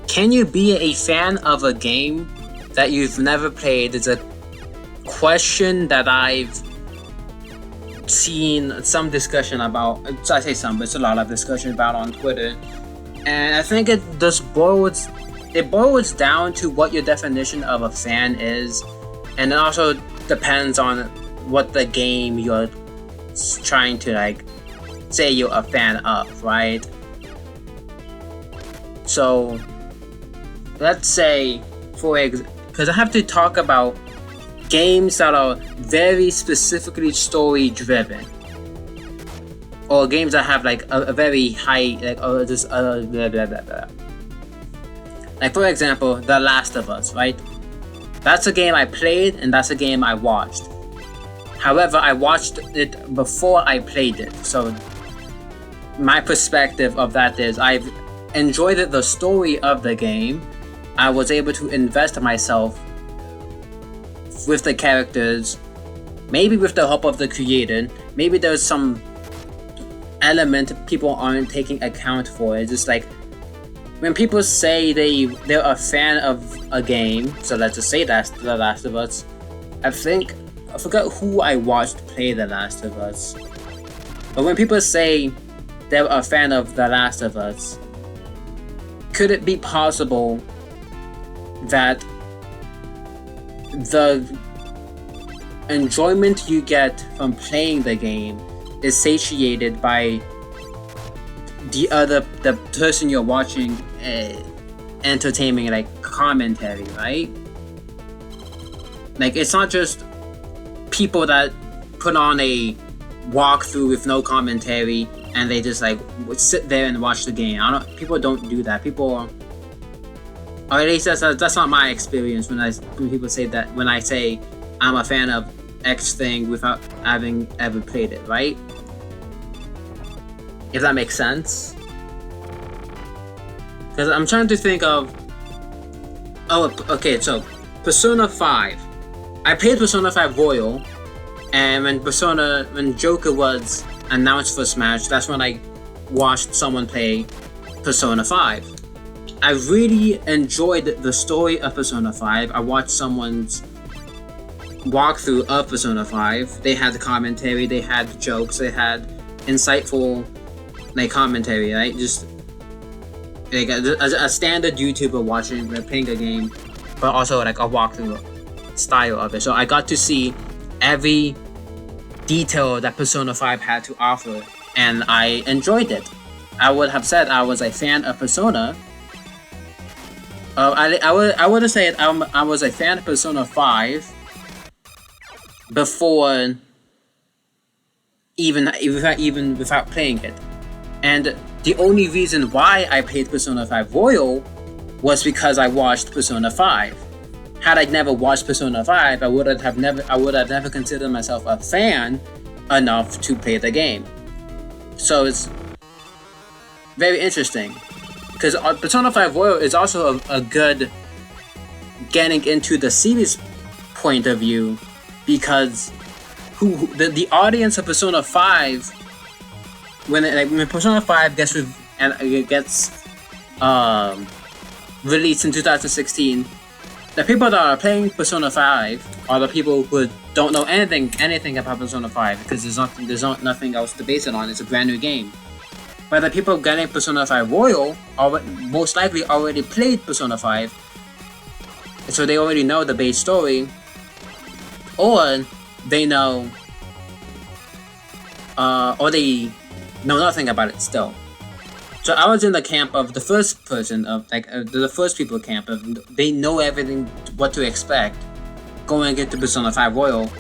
can you be a fan of a game that you've never played? Is a question that I've seen some discussion about. I say some, but it's a lot of discussion about on Twitter. And I think it boils down to what your definition of a fan is, and it also depends on what the game you're trying to like say you're a fan of, right? So let's say, because I have to talk about games that are very specifically story driven, or games that have like a very high like blah, blah, blah, blah. Like for example, The Last of Us, right? That's a game I played and that's a game I watched. However, I watched it before I played it, so my perspective of that is I've enjoyed the story of the game. I was able to invest myself with the characters, maybe with the help of the creator. Maybe there's some element people aren't taking account for. It's just like when people say they're a fan of a game, so let's just say that's The Last of Us. I forgot who I watched play The Last of Us, but when people say they're a fan of The Last of Us, could it be possible that the enjoyment you get from playing the game is satiated by the person you're watching entertaining, like commentary, right? Like it's not just people that put on a walkthrough with no commentary and they just like would sit there and watch the game. People don't do that. People, or at least that's not my experience when people say that, when I say I'm a fan of X thing without having ever played it, right? If that makes sense. Because I'm trying to think of... Oh, okay, so Persona 5. I played Persona 5 Royal, and when Joker was announced for Smash, that's when I watched someone play Persona 5. I really enjoyed the story of Persona 5. I watched someone's walkthrough of Persona 5. They had the commentary, they had jokes, they had insightful like commentary, right? Just like a standard YouTuber playing a game, but also like a walkthrough style of it. So I got to see every detail that Persona 5 had to offer, and I enjoyed it. I would have said I was a fan of Persona. I would have said I was a fan of Persona 5 before without playing it. And the only reason why I played Persona 5 Royal was because I watched Persona 5. Had I never watched Persona 5, I would have never considered myself a fan enough to play the game. So it's very interesting, because Persona 5 Royal is also a good getting into the series point of view, because the audience of Persona 5, when Persona 5 gets released in 2016, the people that are playing Persona 5 are the people who don't know anything about Persona 5, because there's nothing else to base it on. It's a brand new game. But the people getting Persona 5 Royal most likely already played Persona 5, so they already know the base story, or they know, or they know nothing about it still. So I was in the camp of the first person of the first people camp of they know everything what to expect going into Persona 5 Royal,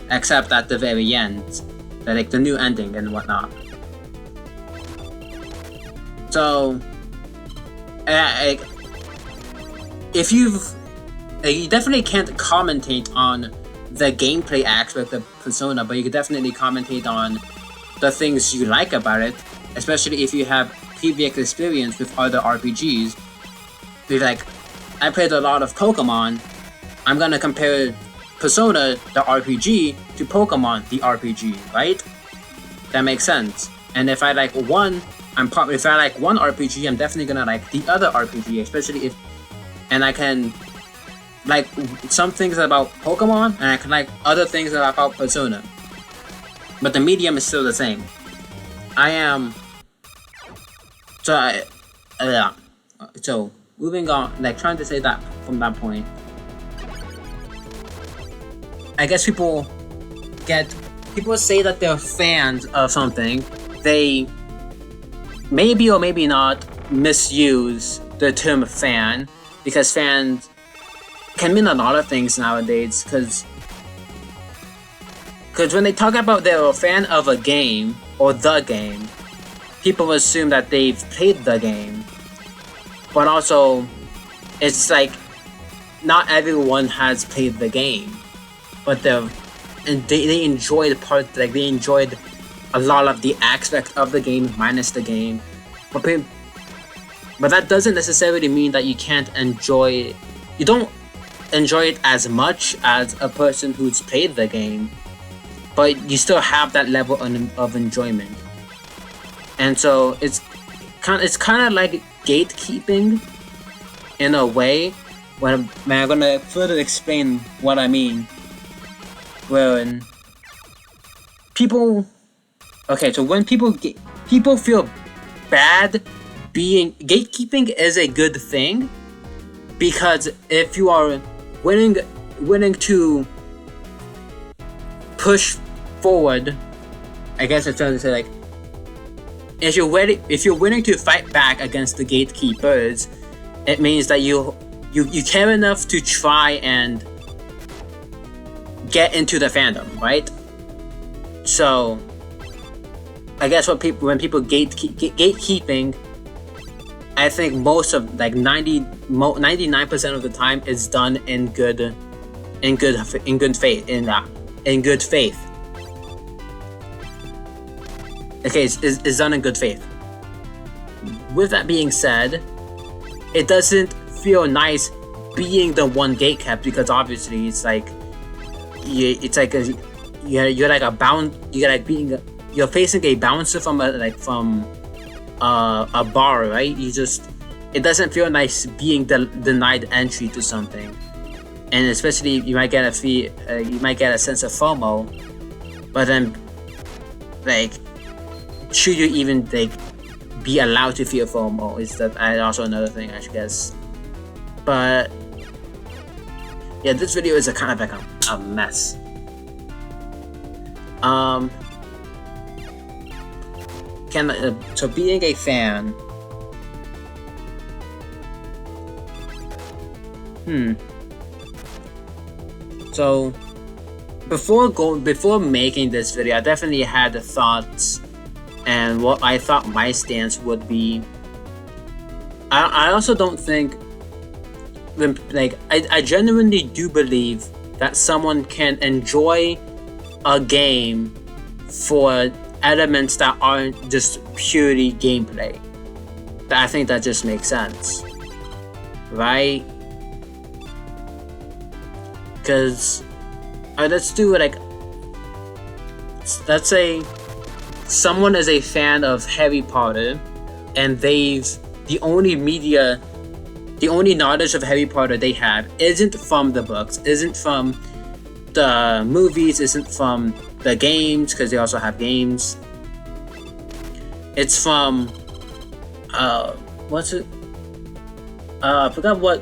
except at the very end, the new ending and whatnot. So, if you definitely can't commentate on the gameplay aspect of Persona, but you can definitely commentate on the things you like about it, especially if you have previous experience with other RPGs. I played a lot of Pokémon. I'm gonna compare Persona, the RPG, to Pokémon, the RPG, right? That makes sense. And if I like one if I like one RPG, I'm definitely gonna like the other RPG, especially if, and I can like some things about Pokemon, and I can like other things about Persona. But the medium is still the same. So moving on, like trying to say that from that point, I guess people say that they're fans of something. They maybe or maybe not misuse the term fan, because fans can mean a lot of things nowadays, because when they talk about they're a fan of a game or the game, people assume that they've played the game. But also, it's like not everyone has played the game, but they enjoyed they enjoyed a lot of the aspects of the game minus the game. But that doesn't necessarily mean that you can't enjoy it. You don't enjoy it as much as a person who's played the game, but you still have that level of enjoyment. And so it's kind of like gatekeeping in a way. When I'm gonna further explain what I mean. When people feel bad being gatekeeping is a good thing, because if you are willing to push forward, I guess I'm trying to say, like, if you're willing to fight back against the gatekeepers, it means that you care enough to try and get into the fandom, right? So I guess when people gatekeeping, I think most of 99% of the time is done in good faith. Okay, it's done in good faith. With that being said, it doesn't feel nice being the one gatekept, because obviously it's like you're facing a bouncer from a bar, right? It doesn't feel nice being denied entry to something, and especially you might get a sense of FOMO. But then, like, should you even be allowed to feel FOMO? Is that also another thing, I guess. But yeah, this video is a kind of like a mess. So being a fan. So before making this video, I definitely had the thoughts and what I thought my stance would be. I also don't think, I genuinely do believe that someone can enjoy a game for elements that aren't just purely gameplay. I think that just makes sense, right? Because let's say someone is a fan of Harry Potter, and the only knowledge of Harry Potter they have isn't from the books, isn't from the movies, isn't from the games, because they also have games. It's from I forgot what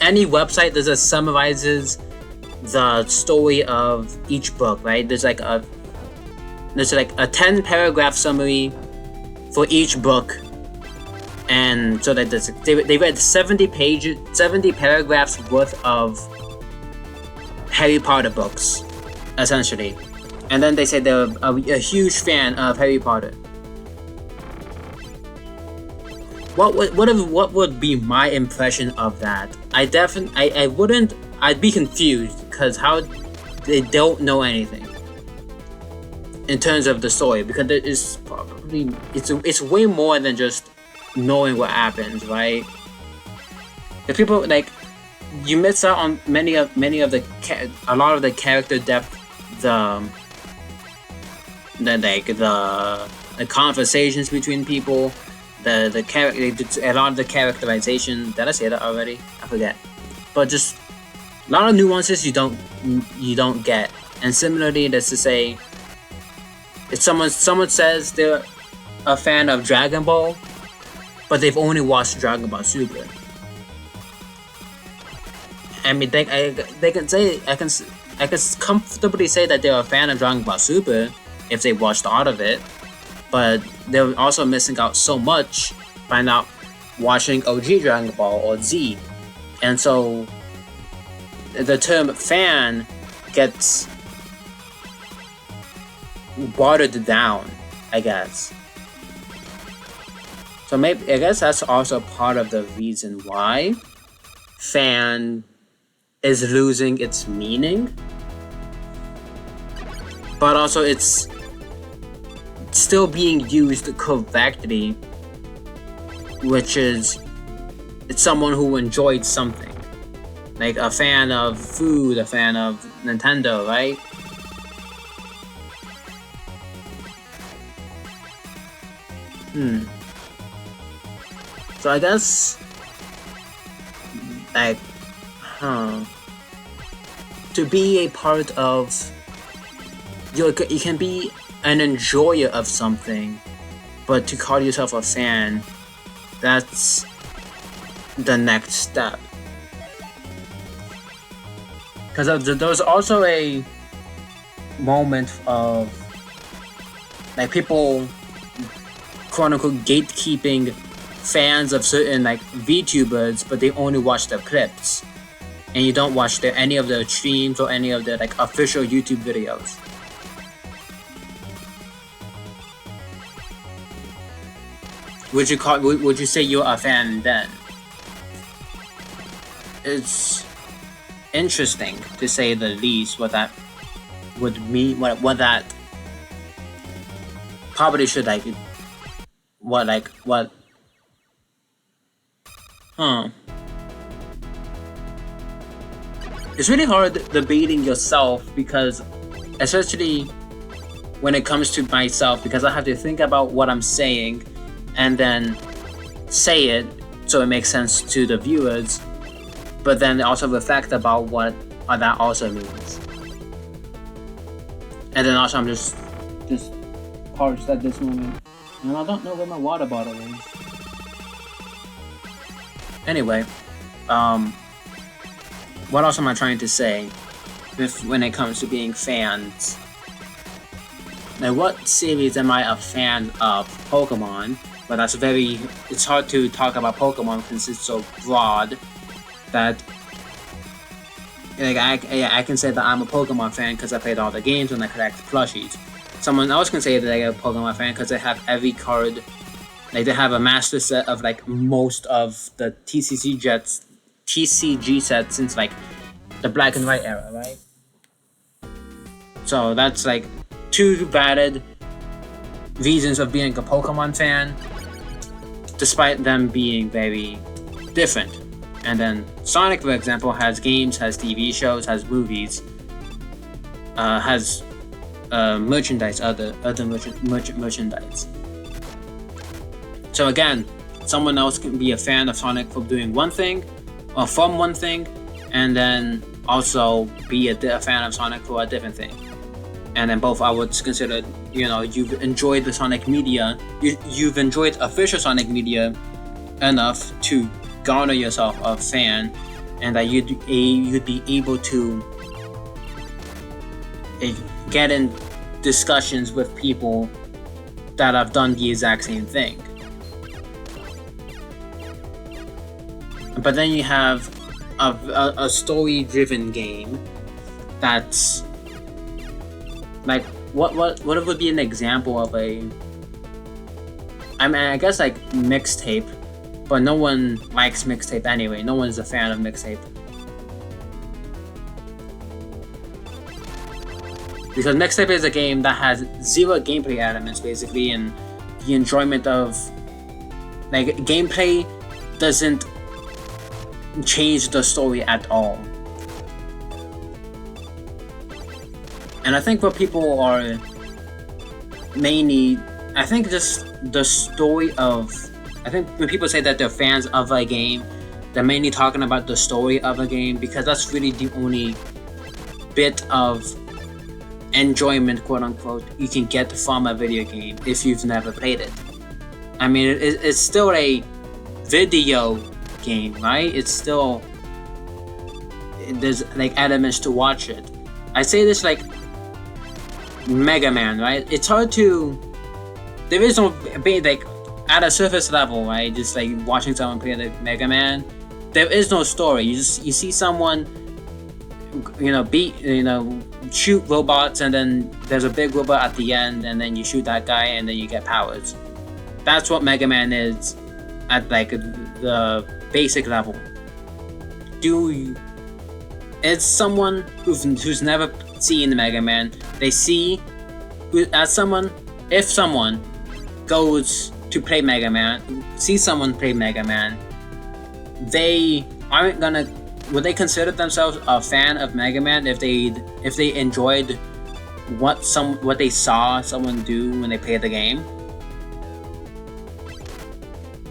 any website that just summarizes the story of each book, right? There's a 10 paragraph summary for each book, and so that they read 70 paragraphs worth of Harry Potter books, essentially, and then they say they're a huge fan of Harry Potter. What would be my impression of that? I'd be confused, because how they don't know anything in terms of the story, because it is probably it's way more than just knowing what happens, right? The people, you miss out on a lot of the character depth, the the conversations between people, the character, a lot of the characterization. Did I say that already? I forget. But just a lot of nuances you don't get. And similarly, that's to say, if someone says they're a fan of Dragon Ball, but they've only watched Dragon Ball Super. I mean, they can say I can comfortably say that they're a fan of Dragon Ball Super if they watched all of it, but they're also missing out so much by not watching OG Dragon Ball or Z, and so the term fan gets watered down, I guess. So maybe I guess that's also part of the reason why fan is losing its meaning, but also it's still being used correctly, which is it's someone who enjoyed something, like a fan of food, a fan of Nintendo, right? So I guess like to be a part of, you can be an enjoyer of something, but to call yourself a fan, that's the next step. Because there was also a moment of like people quote unquote gatekeeping fans of certain like VTubers, but they only watch their clips, and you don't watch any of their streams or any of their like official YouTube videos. Would you say you're a fan then? It's interesting to say the least what that would mean, what that probably should It's really hard debating yourself, because especially when it comes to myself, because I have to think about what I'm saying and then say it so it makes sense to the viewers, but then also reflect about what that also means. And then also I'm just parched at this moment, and I don't know where my water bottle is. Anyway, what else am I trying to say when it comes to being fans? Like, what series am I a fan of? Pokémon, but it's hard to talk about Pokémon because it's so broad that like I can say that I'm a Pokemon fan because I played all the games and I collect plushies. Someone else can say that they're a Pokemon fan because they have every card. Like, they have a master set of like most of the TCG sets since like the Black and White era, right? So that's like two valid reasons of being a Pokemon fan, despite them being very different. And then Sonic, for example, has games, has TV shows, has movies, has merchandise, other merchandise. So again, someone else can be a fan of Sonic for doing one thing, or from one thing, and then also be a fan of Sonic for a different thing. And then both I would consider, you've enjoyed the Sonic media, you've enjoyed official Sonic media enough to garner yourself a fan, and that you'd be able to get in discussions with people that have done the exact same thing. But then you have a story-driven game that's like, what would be an example of I guess like mixtape, but no one likes mixtape anyway. No one's a fan of mixtape. Because mixtape is a game that has zero gameplay elements basically, and the enjoyment of like gameplay doesn't change the story at all. And I think what people are mainly I think just the story of, I think when people say that they're fans of a game, they're mainly talking about the story of a game, because that's really the only bit of enjoyment, quote unquote, you can get from a video game if you've never played it. I mean, it's still a video game, right? It's still, there's like elements to watch it. I say this like Mega Man, right? It's hard to, there is no, like, at a surface level, right? Just like watching someone play the Mega Man, there is no story. You see someone, shoot robots, and then there's a big robot at the end, and then you shoot that guy, and then you get powers. That's what Mega Man is at like the basic level. It's someone who's never seen Mega Man. They see, if someone goes to play Mega Man, see someone play Mega Man, they aren't gonna, would they consider themselves a fan of Mega Man if they enjoyed what they saw someone do when they played the game?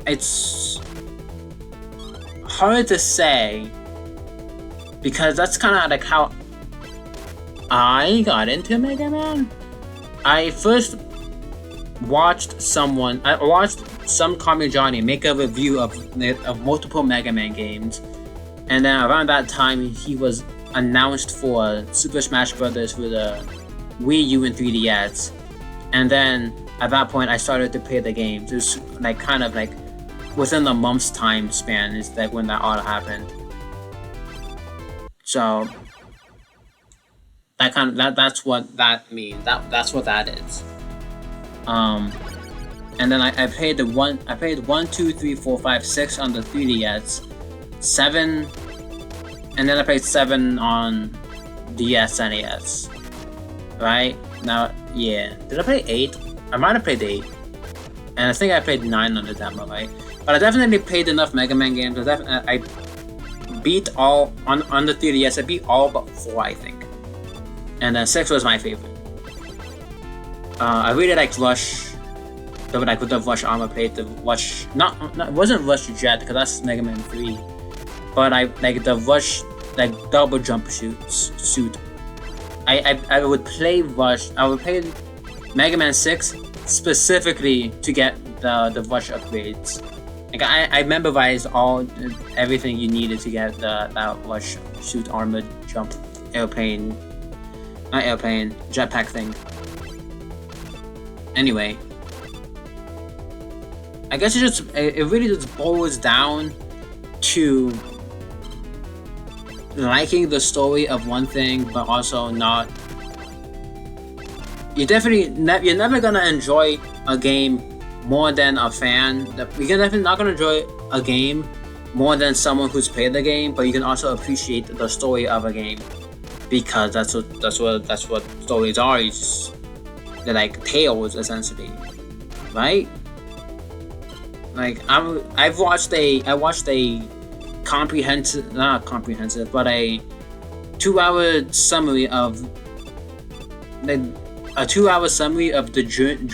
It's hard to say, because that's kind of like how I got into Mega Man. I first watched some Comic Johnny make a review of multiple Mega Man games, and then around that time he was announced for Super Smash Bros. For the Wii U and 3DS, and then at that point I started to play the games. It was like kind of like within a month's time span is like when that all happened. So that's what that means. That's what that is. And then I played 1, 2, 3, 4, 5, 6 on the 3DS, 7, and then I played 7 on the SNES. Right? Now, yeah. Did I play 8? I might have played 8. And I think I played 9 on the demo, right? But I definitely played enough Mega Man games. I beat all, on the 3DS, I beat all but 4, I think. And then 6 was my favorite. I really liked Rush. With the Rush armor plate, the Rush, it wasn't Rush Jet, because that's Mega Man 3. But I like the Rush, like double jump suit. I would play Rush. I would play Mega Man 6 specifically to get the Rush upgrades. Like I memorized everything you needed to get that Rush suit, armored jump, jetpack thing. Anyway, I guess it really just boils down to liking the story of one thing, but also not. You're never gonna enjoy a game more than a fan. You're definitely not gonna enjoy a game more than someone who's played the game, but you can also appreciate the story of a game, because that's what stories are. They're like tales, essentially, right? Like I watched a comprehensive, not comprehensive, but a 2-hour summary of the journey.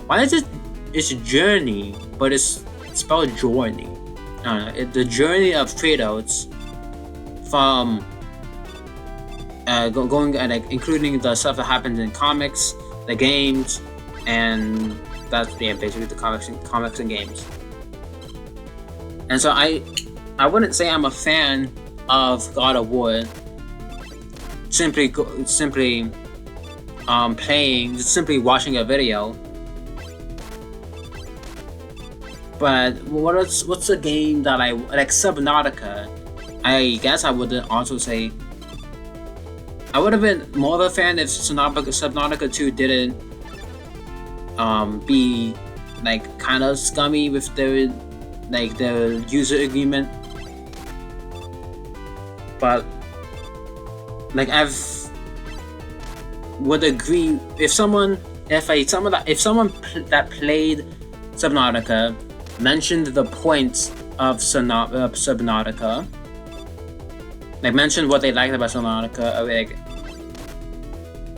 Why is it? It's journey, but it's spelled journey. I don't know. The journey of Kratos from going like including the stuff that happens in comics, the games, and that's basically the comics and games. And so I wouldn't say I'm a fan of God of War. Simply watching a video. But what's a game that I like? Subnautica. I guess I would also say I would have been more of a fan if Subnautica 2 didn't be like kind of scummy with their user agreement. But like would agree if someone that played Subnautica mentioned the points of Subnautica, like mentioned what they liked about Subnautica,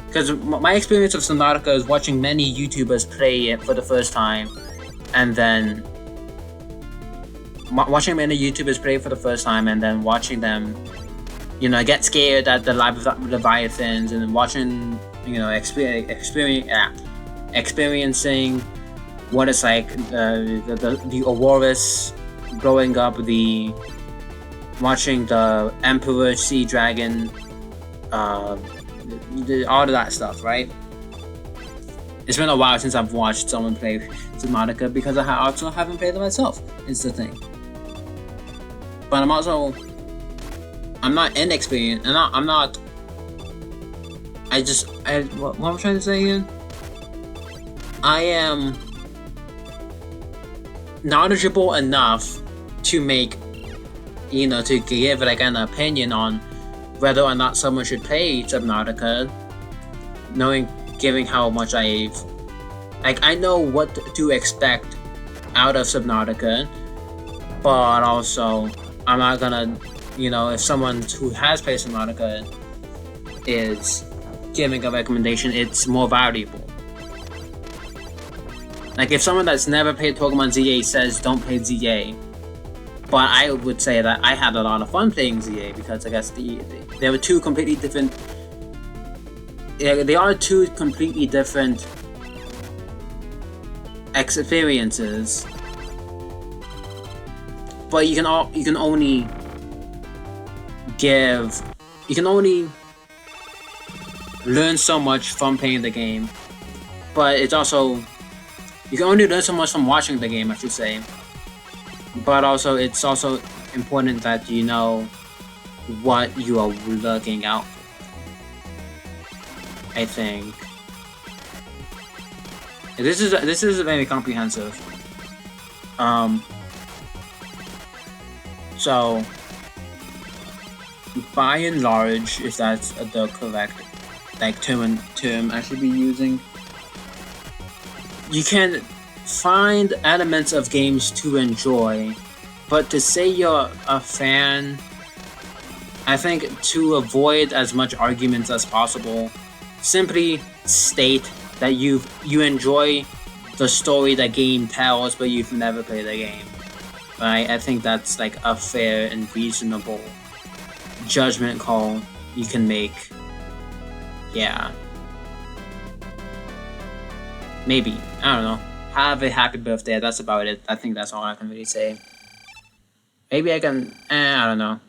because my experience of Subnautica is watching many YouTubers play it for the first time, and then watching them, you know, get scared at the leviathans, and then watching, you know, experiencing what it's like, the Aurorus blowing up, watching the Emperor Sea Dragon, all of that stuff, right? It's been a while since I've watched someone play Subnautica because I also haven't played it myself, is the thing. But I'm not inexperienced, and what am I trying to say here? I am knowledgeable enough to make, you know, to give like an opinion on whether or not someone should play Subnautica, given how much I know what to expect out of Subnautica, but also I'm not gonna, you know, if someone who has played Subnautica is giving a recommendation, it's more valuable. Like, if someone that's never played Pokemon ZA says don't play ZA, but I would say that I had a lot of fun playing ZA, because I guess there were two completely different. They are two completely different experiences, but you can only learn so much from playing the game, but it's also, you can only learn so much from watching the game, I should say. But also, it's also important that you know what you are looking out for, I think. This is very comprehensive. So by and large, if that's the correct term I should be using, you can find elements of games to enjoy, but to say you're a fan, I think to avoid as much arguments as possible, simply state that you enjoy the story the game tells, but you've never played the game. Right? I think that's like a fair and reasonable judgment call you can make. Yeah. Maybe. I don't know. Have a happy birthday. That's about it. I think that's all I can really say. Maybe I can. I don't know.